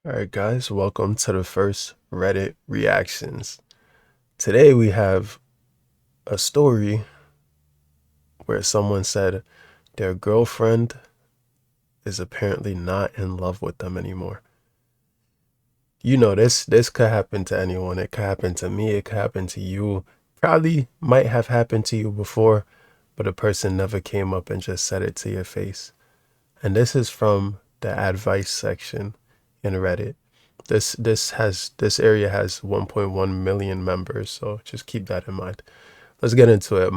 All right, guys, welcome to the first Reddit reactions. Today we have a story where someone said their girlfriend is apparently not in love with them anymore. You know, this could happen to anyone. It could happen to me, it could happen to you. Probably might have happened to you before, but a person never came up and just said it to your face. And this is from the advice section in Reddit. This area has 1.1 million members, so just keep that in mind. Let's get into it.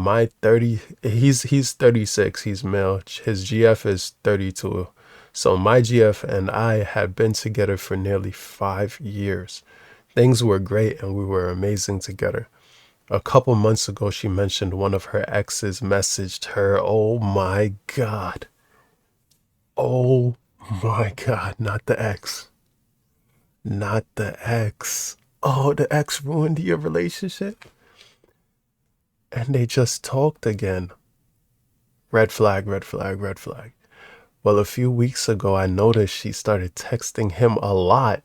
He's 36, he's male. His GF is 32. So my GF and I had been together for nearly 5 years. Things were great and we were amazing together. A couple months ago, she mentioned one of her exes messaged her. Oh my God. Oh my God, not the ex. Not the ex. Oh, the ex ruined your relationship? And they just talked again. Red flag, red flag, red flag. Well, a few weeks ago, I noticed she started texting him a lot.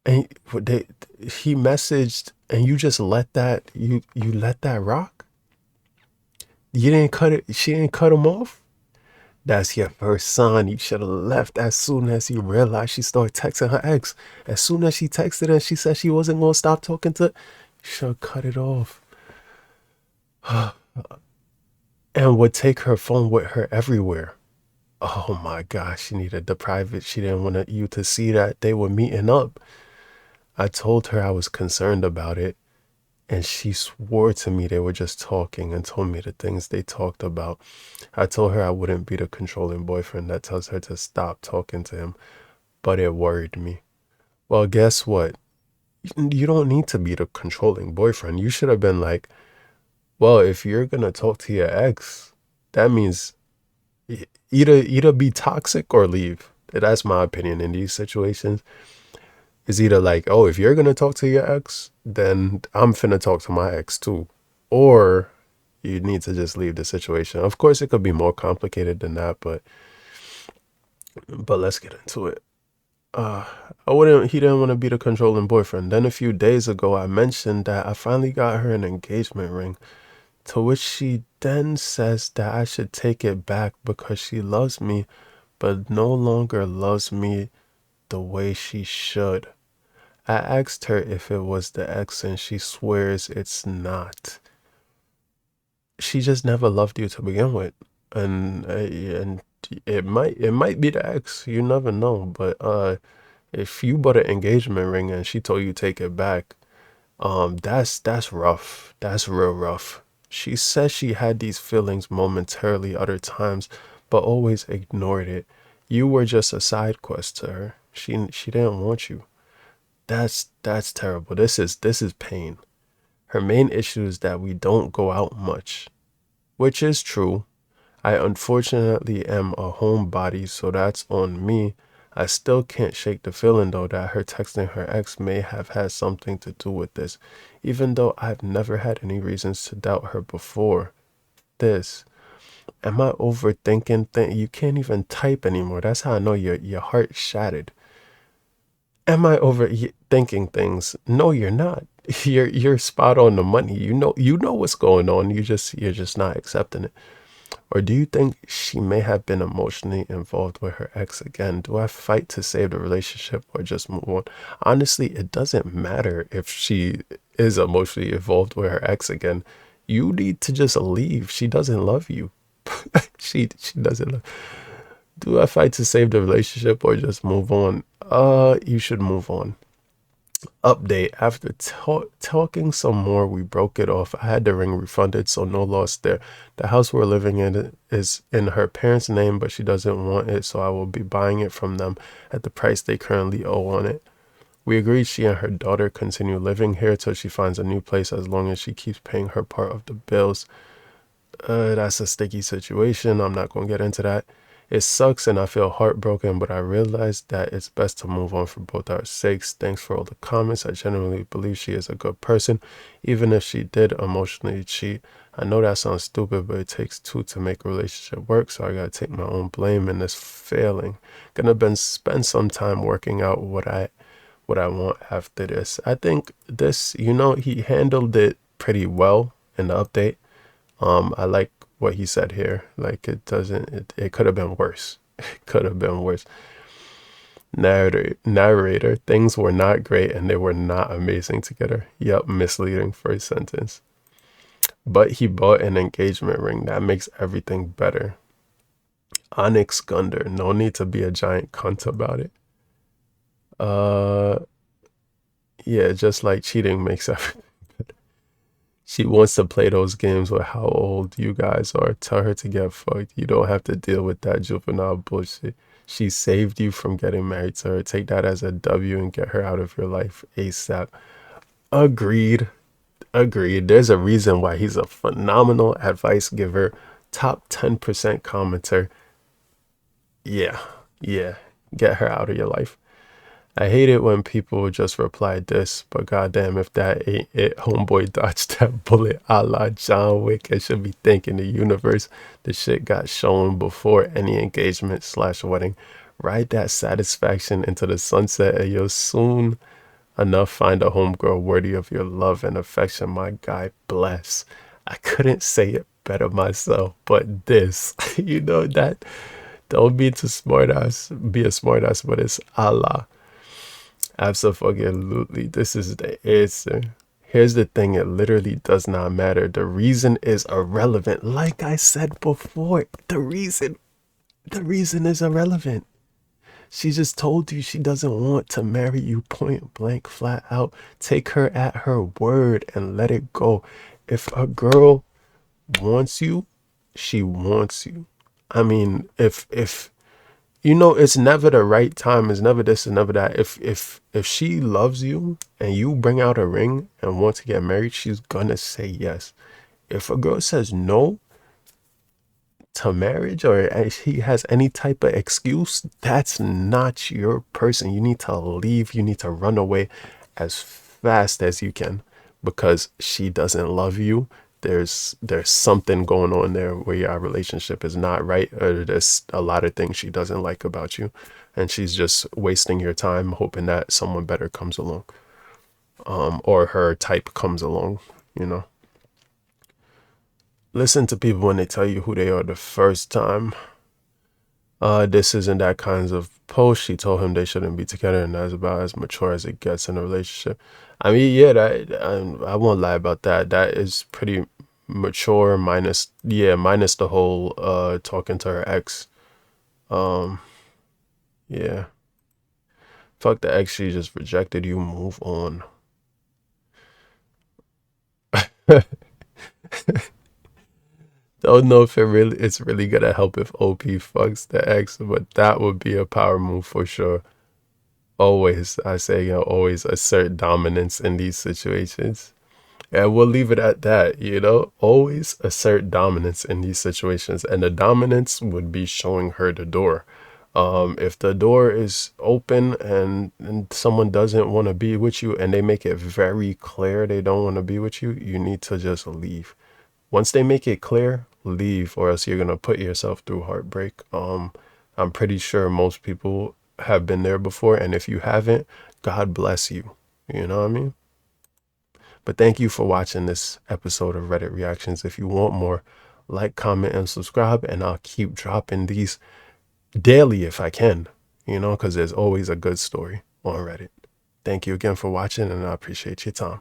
And he messaged, and you just let you let that rock? You didn't cut it, she didn't cut him off? That's your first sign. You should have left as soon as you realized she started texting her ex. As soon as she texted and she said she wasn't going to stop talking to, you should have cut it off. And would take her phone with her everywhere. Oh my gosh, she needed the private. She didn't want you to see that they were meeting up. I told her I was concerned about it, and she swore to me they were just talking and told me the things they talked about. I told her I wouldn't be the controlling boyfriend that tells her to stop talking to him, but it worried me. Well, guess what? You don't need to be the controlling boyfriend. You should have been like, well, if you're going to talk to your ex, that means either be toxic or leave. That's my opinion in these situations. It's either like, oh, if you're gonna talk to your ex, then I'm finna talk to my ex too. Or you need to just leave the situation. Of course, it could be more complicated than that, but let's get into it. Uh, he didn't want to be the controlling boyfriend. Then a few days ago, I mentioned that I finally got her an engagement ring, to which she then says that I should take it back because she loves me, but no longer loves me the way she should. I asked her if it was the ex and she swears it's not. She just never loved you to begin with. And it might be the ex, you never know, but if you bought an engagement ring and she told you take it back, that's rough. That's real rough. She says she had these feelings momentarily other times, but always ignored it. You were just a side quest to her. She didn't want you. That's terrible. This is pain. Her main issue is that we don't go out much, which is true. I unfortunately am a homebody, so that's on me. I still can't shake the feeling though that her texting her ex may have had something to do with this, even though I've never had any reasons to doubt her before this. Am I overthinking things? You can't even type anymore. That's how I know your heart shattered. Am I overthinking things? No, you're not. You're spot on the money. You know what's going on. You're just not accepting it. Or do you think she may have been emotionally involved with her ex again? Do I fight to save the relationship or just move on? Honestly, it doesn't matter if she is emotionally involved with her ex again. You need to just leave. She doesn't love you. She doesn't love. Do I fight to save the relationship or just move on? You should move on. Update. After talking some more, we broke it off. I had the ring refunded, so no loss there. The house we're living in is in her parents' name, but she doesn't want it, so I will be buying it from them at the price they currently owe on it. We agreed she and her daughter continue living here till she finds a new place as long as she keeps paying her part of the bills. That's a sticky situation. I'm not going to get into that. It sucks and I feel heartbroken, but I realize that it's best to move on for both our sakes. Thanks for all the comments. I genuinely believe she is a good person. Even if she did emotionally cheat, I know that sounds stupid, but it takes two to make a relationship work, so I gotta take my own blame in this failing. Gonna spend some time working out what I want after this. I think this, he handled it pretty well in the update. I like what he said here. Like it could have been worse. It could have been worse. Narrator, things were not great and they were not amazing together. Yep, misleading first sentence. But he bought an engagement ring. That makes everything better. Onyx Gunder, no need to be a giant cunt about it. Uh, yeah, just like cheating makes everything. She wants to play those games with how old you guys are. Tell her to get fucked. You don't have to deal with that juvenile bullshit. She saved you from getting married to her. Take that as a W and get her out of your life ASAP. Agreed. Agreed. There's a reason why he's a phenomenal advice giver, top 10% commenter. Yeah, yeah. Get her out of your life. I hate it when people just reply this, but goddamn, if that ain't it, homeboy dodged that bullet a la John Wick. I should be thanking the universe. The shit got shown before any engagement/wedding. Ride that satisfaction into the sunset, and you'll soon enough find a homegirl worthy of your love and affection. My guy, bless. I couldn't say it better myself, but this, that. Don't be too smart ass, be a smart ass, but it's Allah. Absolutely. This is the answer. Here's the thing, it literally does not matter. The reason is irrelevant. Like I said before, the reason is irrelevant. She just told you she doesn't want to marry you point blank, flat out. Take her at her word and let it go. If a girl wants you, she wants you. I mean, if it's never the right time. It's never this and never that. If she loves you and you bring out a ring and want to get married, she's gonna say yes. If a girl says no to marriage or he has any type of excuse, that's not your person. You need to leave. You need to run away as fast as you can because she doesn't love you. There's something going on there where your relationship is not right, or there's a lot of things she doesn't like about you, and she's just wasting your time hoping that someone better comes along, or her type comes along. You know, listen to people when they tell you who they are the first time. This isn't that kinds of post. She told him they shouldn't be together, and that's about as mature as it gets in a relationship. I mean, yeah, I won't lie about that. That is pretty mature, minus the whole talking to her ex. Um, yeah. Fuck the ex, she just rejected you, move on. Don't know if it's really gonna help if OP fucks the ex, but that would be a power move for sure. Always, I say, always assert dominance in these situations. And we'll leave it at that, always assert dominance in these situations. And the dominance would be showing her the door. If the door is open and someone doesn't want to be with you and they make it very clear they don't want to be with you, you need to just leave. Once they make it clear, leave, or else you're going to put yourself through heartbreak. I'm pretty sure most people have been there before. And if you haven't, God bless you. You know what I mean? But thank you for watching this episode of Reddit Reactions. If you want more, like, comment, and subscribe. And I'll keep dropping these daily if I can, because there's always a good story on Reddit. Thank you again for watching, and I appreciate your time.